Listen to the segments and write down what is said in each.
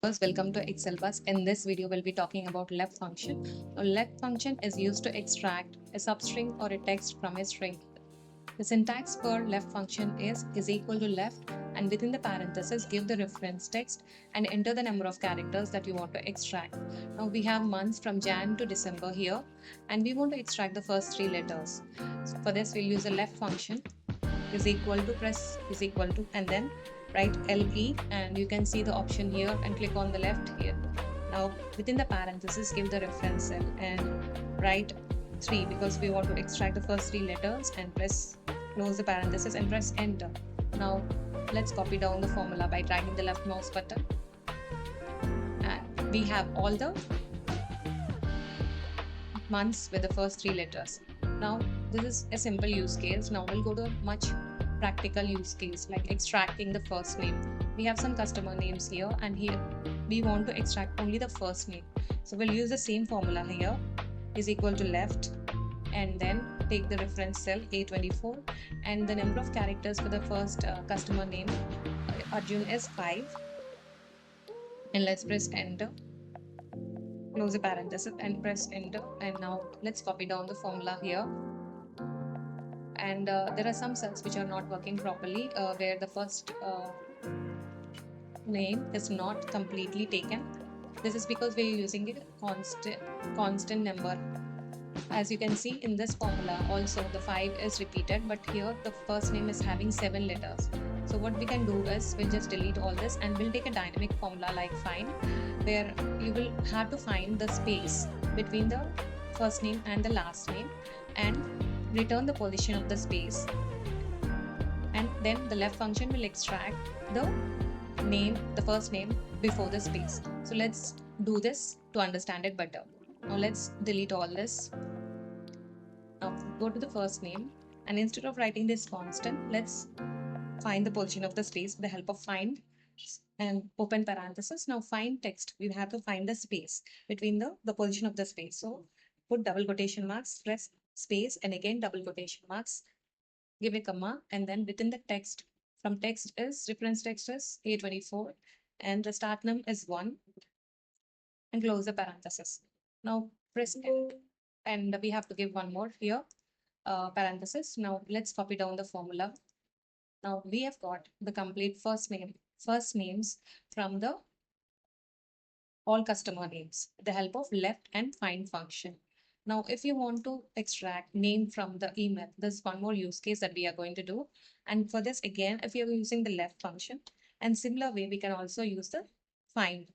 First, welcome to Excel Bus. In this video, we'll be talking about left function. Now, left function is used to extract a substring or a text from a string. The syntax for left function is equal to left, and within the parenthesis give the reference text and enter the number of characters that you want to extract. Now we have months from Jan to December here, and we want to extract the first three letters. So for this, we'll use the left function is equal to is equal to, and then write LE, and you can see the option here and click on the left here. Now within the parenthesis give the reference cell and write 3 because we want to extract the first three letters, and close the parenthesis and press enter. Now let's copy down the formula by dragging the left mouse button, and we have all the months with the first three letters. Now this is a simple use case. Now we'll go to a much practical use case like extracting the first name. We have some customer names here, and here we want to extract only the first name. So we'll use the same formula here, is equal to left, and then take the reference cell A24, and the number of characters for the first customer name Arjun is 5, and let's press enter. Close the parenthesis and press enter. And now let's copy down the formula here, and there are some cells which are not working properly where the first name is not completely taken. This is because we are using a constant number. As you can see in this formula also the 5 is repeated, but here the first name is having 7 letters. So what we can do is we'll just delete all this, and we'll take a dynamic formula like find, where you will have to find the space between the first name and the last name and return the position of the space, and then the left function will extract the first name before the space. So let's do this to understand it better. Now let's delete all this. Now go to the first name, and instead of writing this constant, let's find the position of the space with the help of find and open parenthesis. Now find text, we have to find the space between the position of the space. So put double quotation marks, press space, and again double quotation marks, give a comma, and then within the text, from text is reference text is A24, and the start num is 1, and close the parenthesis. Now press enter, and we have to give one more here parenthesis. Now let's copy down the formula. Now we have got the complete first names from the all customer names with the help of left and find function. Now, if you want to extract name from the email, there's one more use case that we are going to do. And for this, again, if you're using the left function, and similar way, we can also use the find.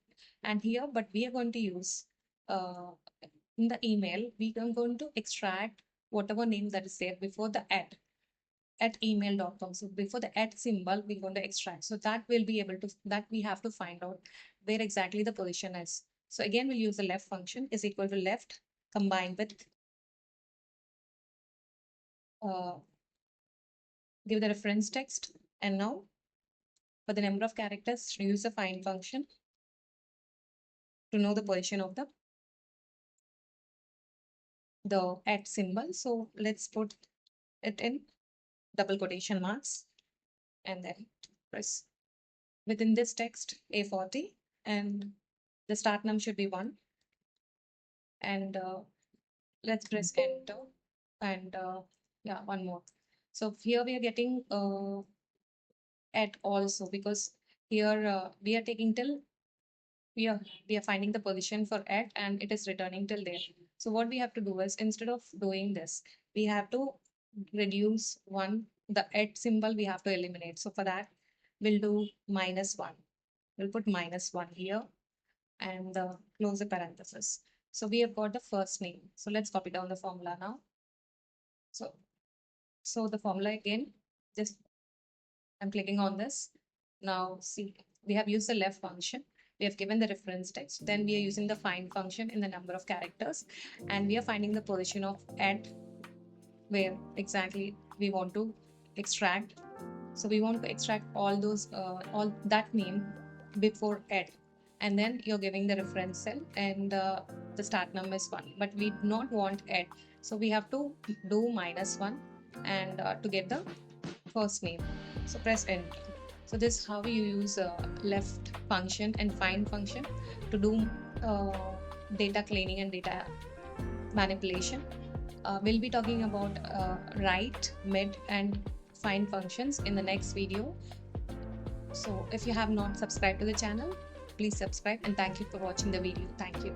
And here, but we are going to use in the email, we are going to extract whatever name that is there before the at email.com. So before the at symbol, we're going to extract. So that will be able to, that we have to find out where exactly the position is. So again, we'll use the left function is equal to left combined with give the reference text, and now for the number of characters use the find function to know the position of the at symbol. So let's put it in double quotation marks, and then press within this text A40, and the start num should be 1, and let's press enter, and yeah, one more. So here we are getting at also, because here we are taking till we are finding the position for at, and it is returning till there. So what we have to do is, instead of doing this, we have to reduce one, the at symbol we have to eliminate. So for that we'll do -1. We'll put -1 here, and close the parenthesis. So we have got the first name. So let's copy down the formula now. So the formula again, just I'm clicking on this. Now see, we have used the left function. We have given the reference text. Then we are using the find function in the number of characters, and we are finding the position of at where exactly we want to extract. So we want to extract all those all that name before at, and then you're giving the reference cell, and the start number is 1, but we do not want at, so we have to do -1, and to get the first name. So press enter. So this is how you use left function and find function to do data cleaning and data manipulation. We'll be talking about right, mid, and find functions in the next video. So if you have not subscribed to the channel, please subscribe, and thank you for watching the video. Thank you.